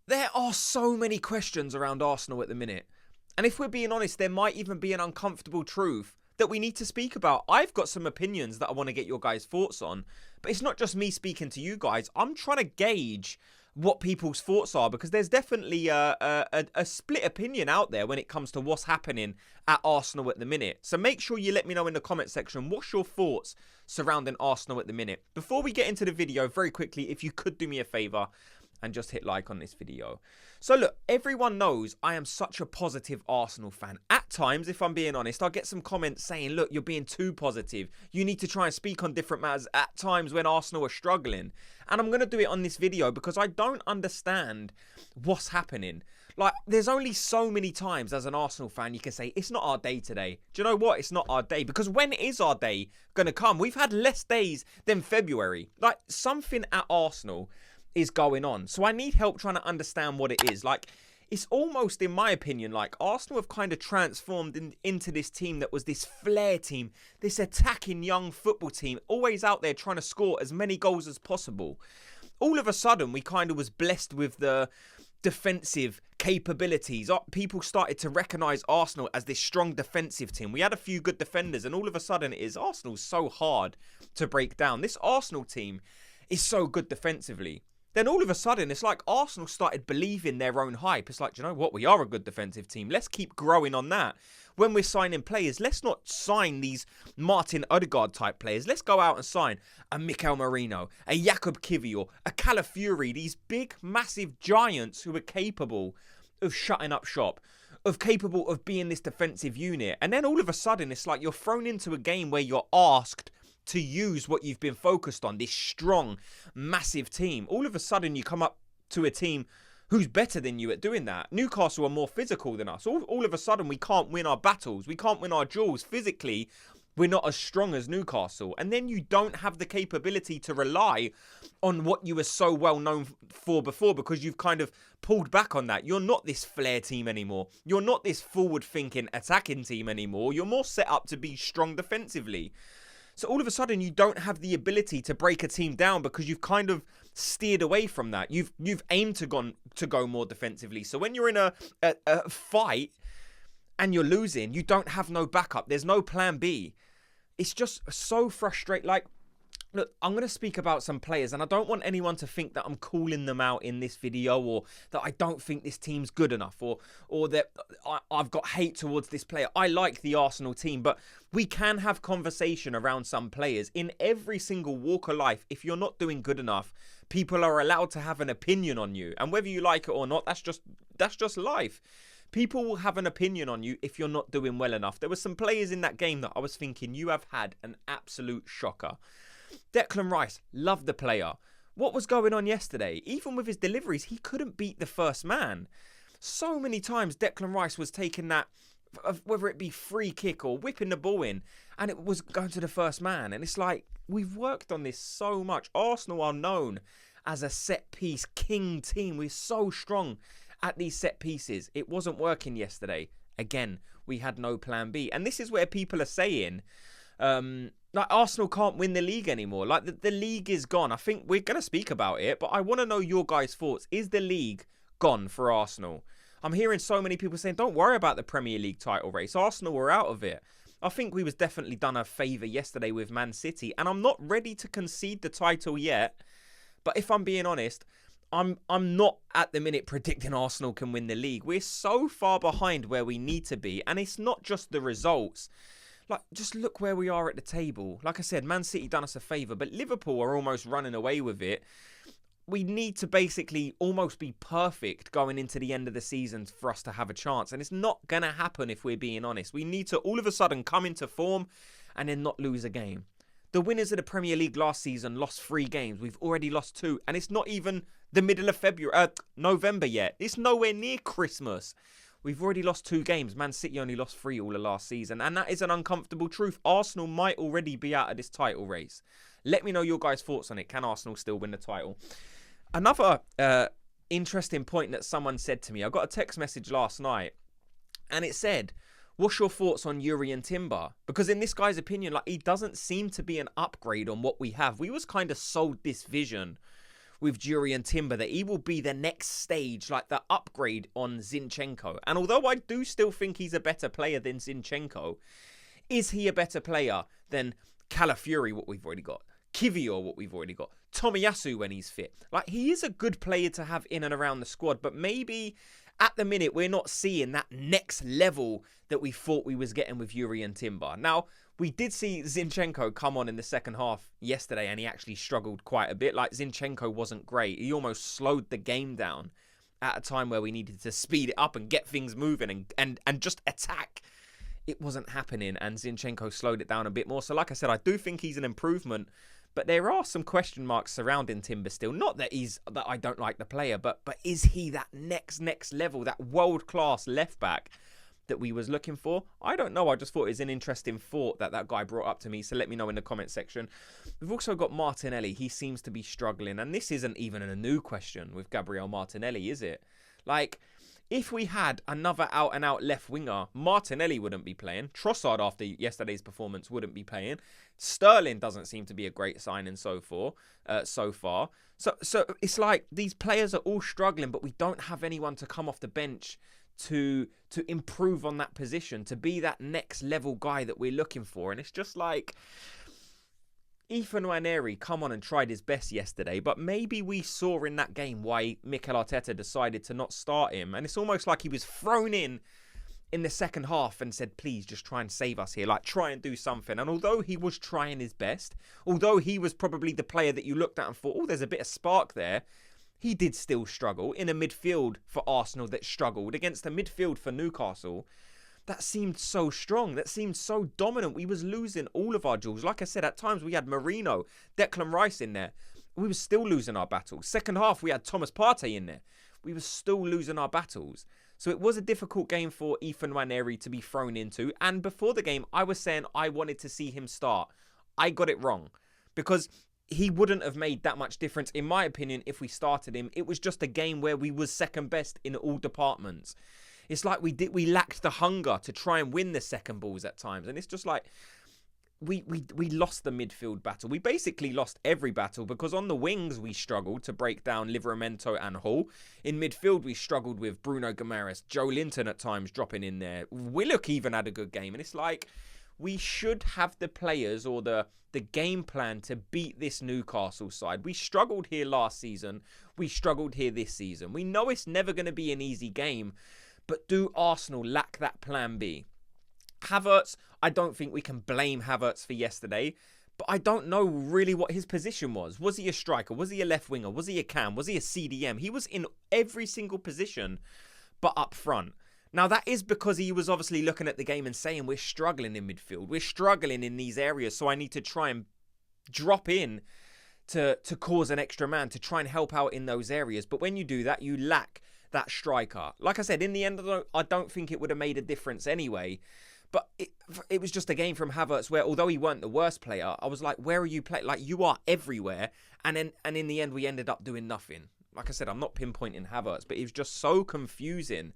There are so many questions around Arsenal at the minute. And if we're being honest, there might even be an uncomfortable truth that we need to speak about. I've got some opinions that I want to get your guys' thoughts on. But it's not just me speaking to you guys. I'm trying to gauge what people's thoughts are, because there's definitely a split opinion out there when it comes to what's happening at Arsenal at the minute. So make sure you let me know in the comment section what's your thoughts surrounding Arsenal at the minute. Before we get into the video, very quickly, if you could do me a favour and just hit like on this video. So look, everyone knows I am such a positive Arsenal fan. At times, if I'm being honest, I'll get some comments saying, look, you're being too positive. You need to try and speak on different matters at times when Arsenal are struggling. And I'm going to do it on this video because I don't understand what's happening. Like, there's only so many times as an Arsenal fan you can say, it's not our day today. Do you know what? It's not our day. Because when is our day going to come? We've had less days than February. Like, something at Arsenal is going on. So I need help trying to understand what it is. Like, it's almost, in my opinion, like Arsenal have kind of transformed into this team that was this flair team, this attacking young football team, always out there trying to score as many goals as possible. All of a sudden, we kind of was blessed with the defensive capabilities. People started to recognise Arsenal as this strong defensive team. We had a few good defenders, and all of a sudden it is Arsenal's so hard to break down. This Arsenal team is so good defensively. Then all of a sudden, it's like Arsenal started believing their own hype. It's like, do you know what? We are a good defensive team. Let's keep growing on that. When we're signing players, let's not sign these Martin Odegaard type players. Let's go out and sign a Mikel Merino, a Jakub Kivior, a Calafiori, these big, massive giants who are capable of shutting up shop, of capable of being this defensive unit. And then all of a sudden, it's like you're thrown into a game where you're asked to use what you've been focused on, this strong, massive team. All of a sudden, you come up to a team who's better than you at doing that. Newcastle are more physical than us. All of a sudden, we can't win our battles. We can't win our duels. Physically, we're not as strong as Newcastle. And then you don't have the capability to rely on what you were so well known for before, because you've kind of pulled back on that. You're not this flair team anymore. You're not this forward-thinking attacking team anymore. You're more set up to be strong defensively. So all of a sudden, you don't have the ability to break a team down because you've kind of steered away from that. You've aimed to go more defensively. So when you're in a fight and you're losing, you don't have no backup. There's no plan B. It's just so frustrating. Like, look, I'm going to speak about some players, and I don't want anyone to think that I'm calling them out in this video, or that I don't think this team's good enough, or that I've got hate towards this player. I like the Arsenal team, but we can have conversation around some players. In every single walk of life, if you're not doing good enough, people are allowed to have an opinion on you. And whether you like it or not, that's just life. People will have an opinion on you if you're not doing well enough. There were some players in that game that I was thinking, you have had an absolute shocker. Declan Rice, love the player. What was going on yesterday? Even with his deliveries, he couldn't beat the first man. So many times Declan Rice was taking that, whether it be free kick or whipping the ball in, and it was going to the first man. And it's like, we've worked on this so much. Arsenal are known as a set-piece king team. We're so strong at these set pieces. It wasn't working yesterday. Again, we had no plan B. And this is where people are saying, like, Arsenal can't win the league anymore. Like, the league is gone. I think we're going to speak about it, but I want to know your guys' thoughts. Is the league gone for Arsenal? I'm hearing so many people saying, don't worry about the Premier League title race. Arsenal were out of it. I think we was definitely done a favour yesterday with Man City, and I'm not ready to concede the title yet. But if I'm being honest, I'm not at the minute predicting Arsenal can win the league. We're so far behind where we need to be, and it's not just the results. Like, just look where we are at the table. Like I said, Man City done us a favour, but Liverpool are almost running away with it. We need to basically almost be perfect going into the end of the season for us to have a chance. And it's not going to happen if we're being honest. We need to all of a sudden come into form and then not lose a game. The winners of the Premier League last season lost 3 games. We've already lost 2. And it's not even the middle of November yet. It's nowhere near Christmas. We've already lost 2 games. Man City only lost 3 all of last season. And that is an uncomfortable truth. Arsenal might already be out of this title race. Let me know your guys' thoughts on it. Can Arsenal still win the title? Another interesting point that someone said to me. I got a text message last night, and it said, what's your thoughts on Yuri and Timber? Because in this guy's opinion, like, he doesn't seem to be an upgrade on what we have. We was kind of sold this vision with Jurriën Timber, that he will be the next stage, like the upgrade on Zinchenko. And although I do still think he's a better player than Zinchenko, is he a better player than Calafiori, what we've already got? Kivior, what we've already got? Tomiyasu when he's fit? Like, he is a good player to have in and around the squad, but maybe at the minute we're not seeing that next level that we thought we was getting with Jurriën Timber. Now, we did see Zinchenko come on in the second half yesterday, and he actually struggled quite a bit. Like, Zinchenko wasn't great. He almost slowed the game down at a time where we needed to speed it up and get things moving and just attack. It wasn't happening, and Zinchenko slowed it down a bit more. So like I said, I do think he's an improvement, but there are some question marks surrounding Timber still. Not that I don't like the player, but is he that next level, that world-class left-back that we was looking for? I don't know. I just thought it was an interesting thought that guy brought up to me. So let me know in the comment section. We've also got Martinelli. He seems to be struggling, and this isn't even a new question with Gabriel Martinelli, is it? Like, if we had another out-and-out left winger, Martinelli wouldn't be playing. Trossard, after yesterday's performance, wouldn't be playing. Sterling doesn't seem to be a great signing so far. So it's like these players are all struggling, but we don't have anyone to come off the bench to improve on that position, to be that next level guy that we're looking for. And it's just like, Nwaneri come on and tried his best yesterday, but maybe we saw in that game why Mikel Arteta decided to not start him. And it's almost like he was thrown in the second half and said, please just try and save us here, like try and do something. And although he was trying his best, although he was probably the player that you looked at and thought, oh, there's a bit of spark there, he did still struggle in a midfield for Arsenal that struggled against a midfield for Newcastle that seemed so strong, that seemed so dominant. We was losing all of our duels. Like I said, at times we had Marino, Declan Rice in there. We was still losing our battles. Second half, we had Thomas Partey in there. We was still losing our battles. So it was a difficult game for Nwaneri to be thrown into. And before the game, I was saying I wanted to see him start. I got it wrong, because he wouldn't have made that much difference, in my opinion, if we started him. It was just a game where we was second best in all departments. It's like we lacked the hunger to try and win the second balls at times. And it's just like we lost the midfield battle. We basically lost every battle, because on the wings we struggled to break down Livramento and Hull. In midfield we struggled with Bruno Guimaraes, Joe Linton at times dropping in there. Willock even had a good game. And it's like, we should have the players or the game plan to beat this Newcastle side. We struggled here last season. We struggled here this season. We know it's never going to be an easy game, but do Arsenal lack that plan B? Havertz, I don't think we can blame Havertz for yesterday, but I don't know really what his position was. Was he a striker? Was he a left winger? Was he a cam? Was he a CDM? He was in every single position but up front. Now, that is because he was obviously looking at the game and saying, we're struggling in midfield. We're struggling in these areas, so I need to try and drop in to cause an extra man, to try and help out in those areas. But when you do that, you lack that striker. Like I said, in the end, I don't think it would have made a difference anyway. But it was just a game from Havertz where, although he weren't the worst player, I was like, where are you playing? Like, you are everywhere. And in the end, we ended up doing nothing. Like I said, I'm not pinpointing Havertz, but it was just so confusing,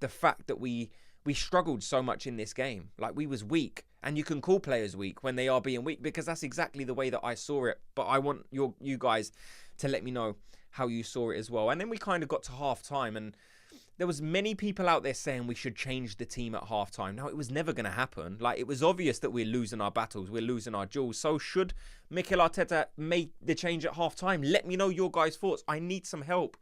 the fact that we struggled so much in this game. Like, we was weak, and you can call players weak when they are being weak, because that's exactly the way that I saw it. But I want you guys to let me know how you saw it as well. And then we kind of got to half time, and there was many people out there saying we should change the team at half time. Now, it was never going to happen. Like, it was obvious that we're losing our battles, we're losing our duels. So should Mikel Arteta make the change at half time? Let me know your guys' thoughts. I need some help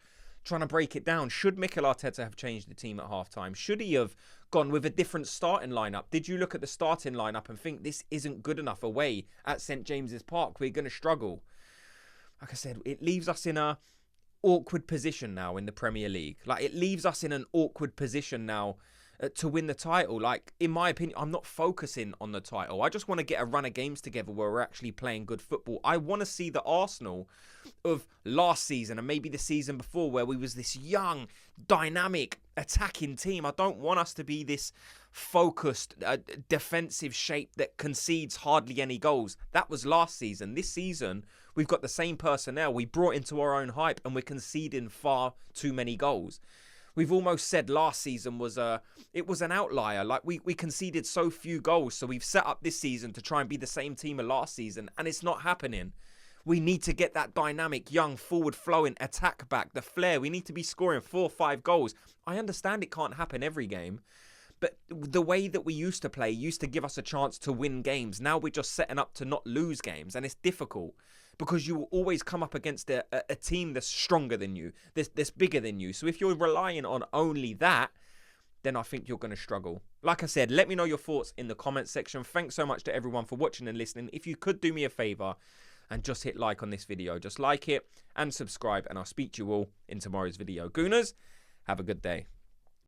trying to break it down. Should Mikel Arteta have changed the team at halftime? Should he have gone with a different starting lineup? Did you look at the starting lineup and think this isn't good enough away at St James's Park? We're going to struggle. Like I said, it leaves us in a awkward position now in the Premier League. Like, it leaves us in an awkward position now to win the title. Like, in my opinion, I'm not focusing on the title. I just want to get a run of games together where we're actually playing good football. I want to see the Arsenal of last season and maybe the season before, where we was this young, dynamic, attacking team. I don't want us to be this focused, defensive shape that concedes hardly any goals. That was last season. This season, we've got the same personnel. We brought into our own hype, and we're conceding far too many goals. We've almost said last season was it was an outlier. Like, we conceded so few goals. So we've set up this season to try and be the same team as last season, and it's not happening. We need to get that dynamic, young, forward-flowing attack back, the flair. We need to be scoring 4 or 5 goals. I understand it can't happen every game, but the way that we used to play used to give us a chance to win games. Now we're just setting up to not lose games, and it's difficult because you will always come up against a team that's stronger than you, that's bigger than you. So if you're relying on only that, then I think you're going to struggle. Like I said, let me know your thoughts in the comments section. Thanks so much to everyone for watching and listening. If you could do me a favor and just hit like on this video, just like it and subscribe, and I'll speak to you all in tomorrow's video. Gooners, have a good day.